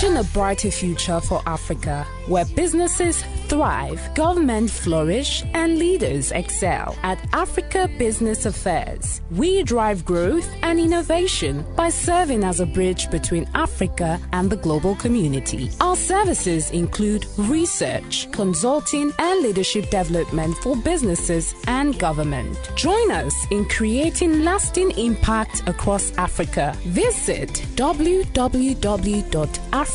Imagine a brighter future for Africa, where businesses thrive, government flourish, and leaders excel. At Africa Business Affairs, we drive growth and innovation by serving as a bridge between Africa and the global community. Our services include research, consulting, and leadership development for businesses and government. Join us in creating lasting impact across Africa. Visit www.afriba.org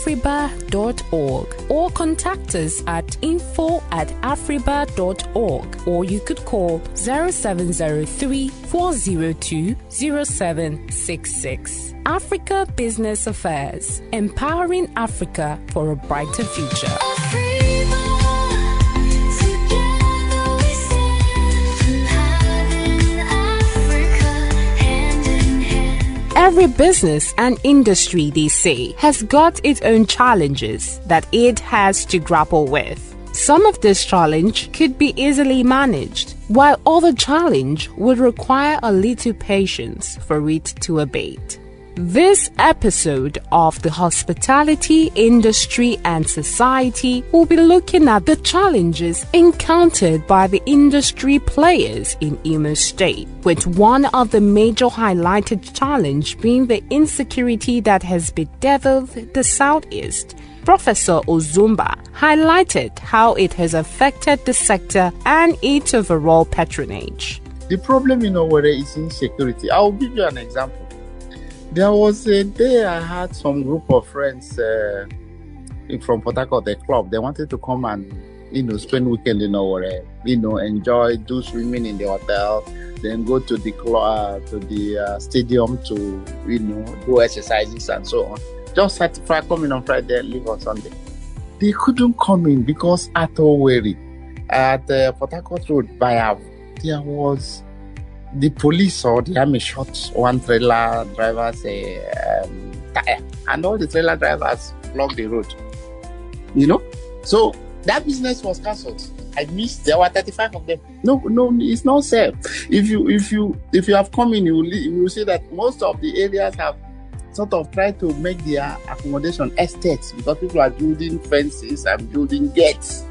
or contact us at info@afriba.org, or you could call 0703 402 0766. Africa Business Affairs, empowering Africa for a brighter future. Every business and industry, they say, has got its own challenges that it has to grapple with. Some of this challenge could be easily managed, while other challenge would require a little patience for it to abate. This episode of the Hospitality Industry and Society will be looking at the challenges encountered by the industry players in Imo State, with one of the major highlighted challenge being the insecurity that has bedeviled the Southeast. Professor Ozumba highlighted how it has affected the sector and its overall patronage. The problem in Owerri is insecurity. I'll give you an example. There was a day I had some group of friends from Port Harcourt, the club. They wanted to come and, spend weekend in Owerri, enjoy, do swimming in the hotel, then go to the club, to the stadium to, do exercises and so on. Just certify coming on Friday and leave on Sunday. They couldn't come in because at Owerri, at Port Harcourt Road, there was the police or the army shot one trailer driver's tire, and all the trailer drivers blocked the road. So that business was cancelled. I missed. There were 35 of them. No, it's not safe. If you have come in, you will see that most of the areas have sort of tried to make their accommodation estates, because people are building fences and building gates,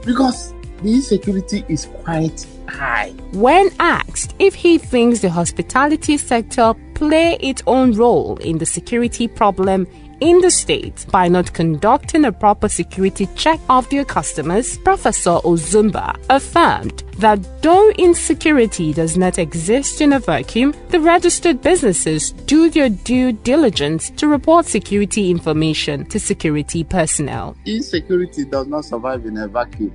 because the insecurity is quite high. When asked if he thinks the hospitality sector play its own role in the security problem in the state by not conducting a proper security check of their customers, Professor Ozumba affirmed that though insecurity does not exist in a vacuum, the registered businesses do their due diligence to report security information to security personnel. Insecurity does not survive in a vacuum.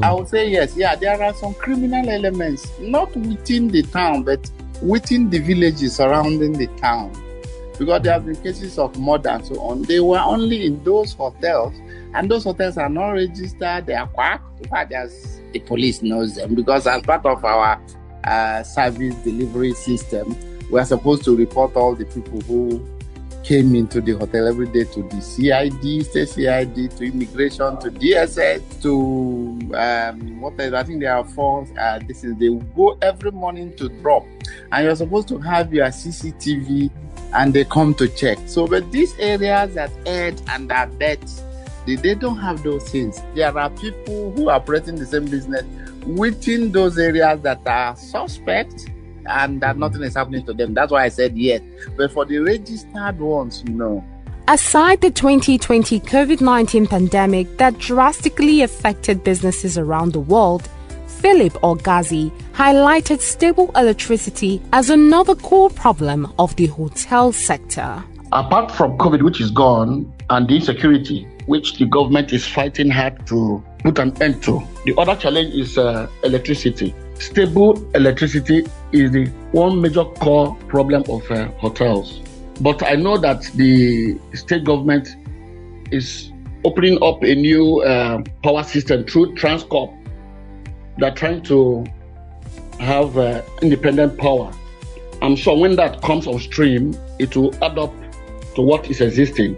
I would say yes. Yeah, there are some criminal elements, not within the town, but within the villages surrounding the town. Because there have been cases of murder and so on. They were only in those hotels, and those hotels are not registered. They are quack. In fact, the police knows them, because as part of our service delivery system, we are supposed to report all the people who came into the hotel every day to the CID, state CID, to immigration, to DSS, to whatever. I think there are 4. They will go every morning to drop, and you're supposed to have your CCTV, and they come to check. So, but these areas that aid and are dead, they don't have those things. There are people who are operating the same business within those areas that are suspect, and that nothing is happening to them. That's why I said yes. But for the registered ones, no. Aside the 2020 COVID-19 pandemic that drastically affected businesses around the world, Philip Ogazi highlighted stable electricity as another core problem of the hotel sector. Apart from COVID, which is gone, and the insecurity, which the government is fighting hard to put an end to, the other challenge is electricity. Stable electricity is the one major core problem of hotels. But I know that the state government is opening up a new power system through Transcorp. They're trying to have independent power. I'm sure when that comes on stream, it will add up to what is existing.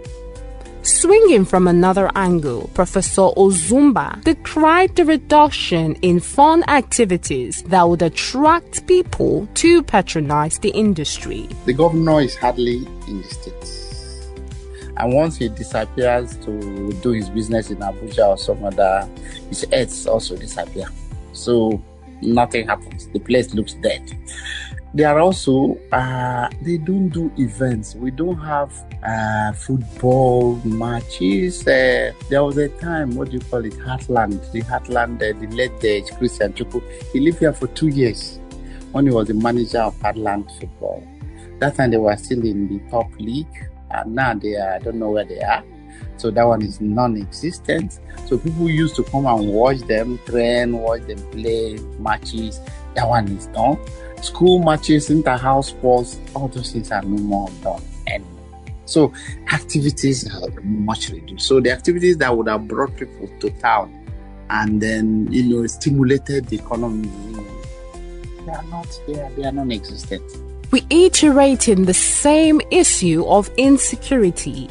Swinging from another angle, Professor Ozumba decried the reduction in fun activities that would attract people to patronize the industry. The governor is hardly in the state. And once he disappears to do his business in Abuja or some other, his heads also disappear. So nothing happens. The place looks dead. They are also, they don't do events. We don't have football matches. There was a time, what do you call it, Heartland. The Heartland, the late Christian Chukwu, he lived here for 2 years when he was the manager of Heartland football. That time they were still in the top league. And now they are, I don't know where they are. So that one is non-existent. So people used to come and watch them train, watch them play matches. That one is done. School matches, inter-house sports, all those things are no more done anymore. So activities are much reduced. So the activities that would have brought people to town and then, stimulated the economy, they are not there. They are non-existent. Reiterating the same issue of insecurity,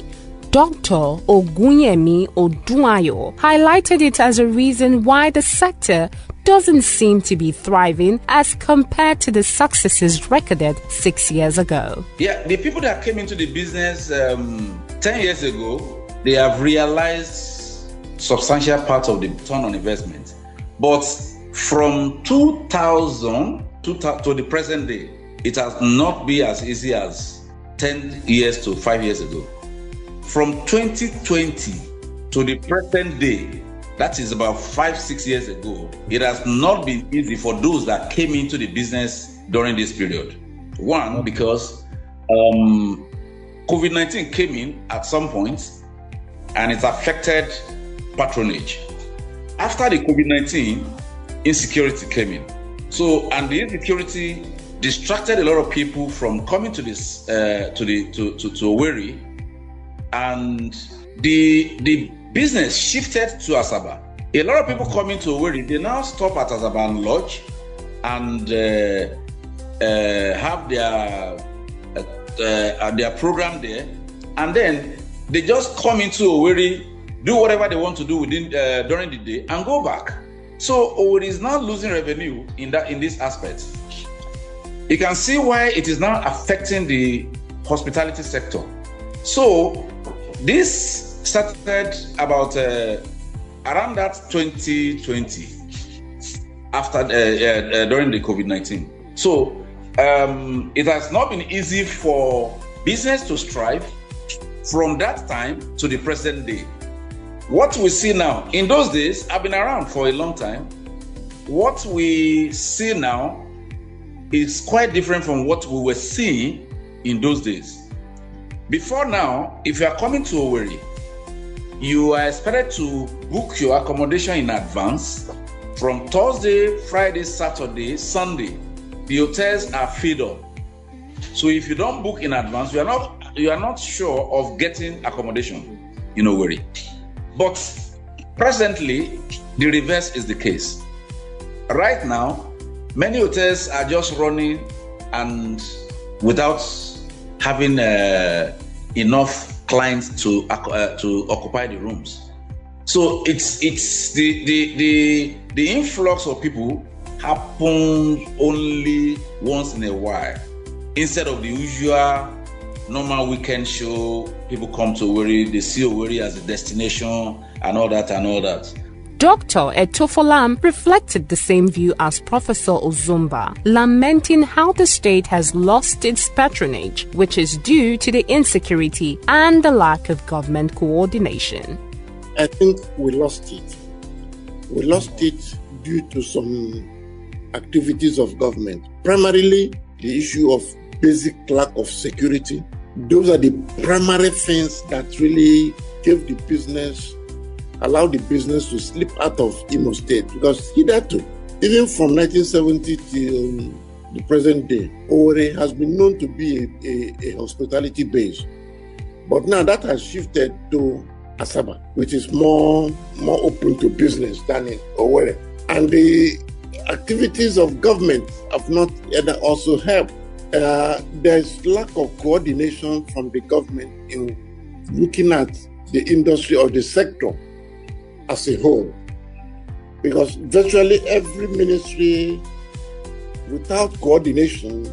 Dr. Ogunyemi Odunayo highlighted it as a reason why the sector doesn't seem to be thriving as compared to the successes recorded 6 years ago. Yeah, the people that came into the business 10 years ago, they have realized substantial part of the return on investment. But from 2000 to the present day, it has not been as easy as 10 years to 5 years ago. From 2020 to the present day, that is about 5-6 years ago, it has not been easy for those that came into the business during this period. One, because COVID-19 came in at some point and it affected patronage. After the COVID-19, insecurity came in. So, and the insecurity distracted a lot of people from coming to this to Owerri, and the business shifted to Asaba. A lot of people coming to Owerri, they now stop at Asaba and Lodge and have their program there, and then they just come into Owerri, do whatever they want to do within during the day, and go back. So Owerri is now losing revenue in this aspect. You can see why it is now affecting the hospitality sector. So this started about around that 2020, after during the COVID-19. So it has not been easy for business to strive from that time to the present day. What we see now, in those days, I've been around for a long time. What we see now is quite different from what we were seeing in those days. Before now, if you are coming to Owerri, you are expected to book your accommodation in advance. From Thursday, Friday, Saturday, Sunday, the hotels are filled up. So if you don't book in advance, you are not sure of getting accommodation in Owerri. But presently, the reverse is the case. Right now, many hotels are just running and without having enough clients to occupy the rooms. So it's the influx of people happens only once in a while, instead of the usual normal weekend show. People come to Owerri, they see Owerri as a destination and all that. Dr. Etofolam reflected the same view as Professor Ozumba, lamenting how the state has lost its patronage, which is due to the insecurity and the lack of government coordination. I think we lost it. We lost it due to some activities of government. Primarily, the issue of basic lack of security. Those are the primary things that really gave the business, allowed the business to slip out of Imo State, because hitherto, even from 1970 till the present day, Owerri has been known to be a hospitality base. But now that has shifted to Asaba, which is more open to business than in Owerri. And the activities of government have not also helped. There's lack of coordination from the government in looking at the industry or the sector as a whole, because virtually every ministry, without coordination,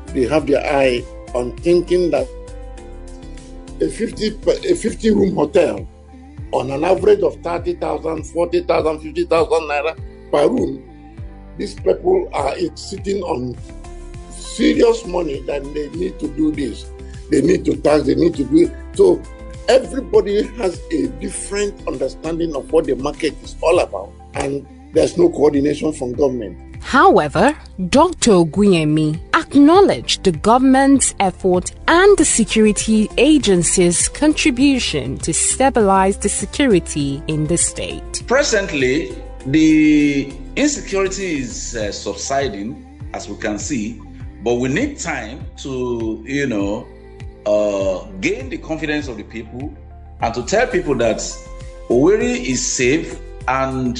they have their eye on thinking that a 50-room hotel on an average of 30,000, 40,000, 50,000 naira per room, these people are sitting on serious money that they need to do this. They need to tax, they need to do it. So everybody has a different understanding of what the market is all about, and there's no coordination from government. However, Dr. Oguyemi acknowledged the government's effort and the security agencies' contribution to stabilize the security in the state. Presently, the insecurity is subsiding, as we can see, but we need time to, gain the confidence of the people and to tell people that Owerri is safe, and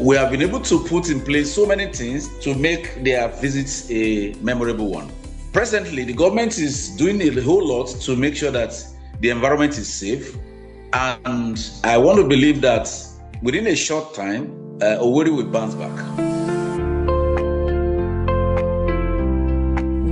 we have been able to put in place so many things to make their visits a memorable one. Presently, the government is doing a whole lot to make sure that the environment is safe, and I want to believe that within a short time, Owerri will bounce back.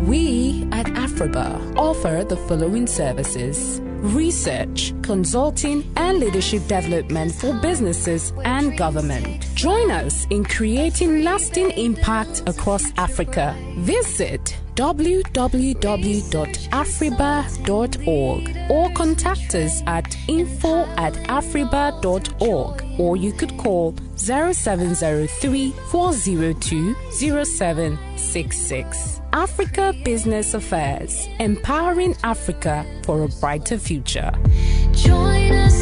We at Afriba offer the following services: research, consulting, and leadership development for businesses and government. Join us in creating lasting impact across Africa. Visit www.afriba.org or contact us at info@afriba.org, or you could call 0703 402 0766. Africa Business Affairs, empowering Africa for a brighter future. Join us.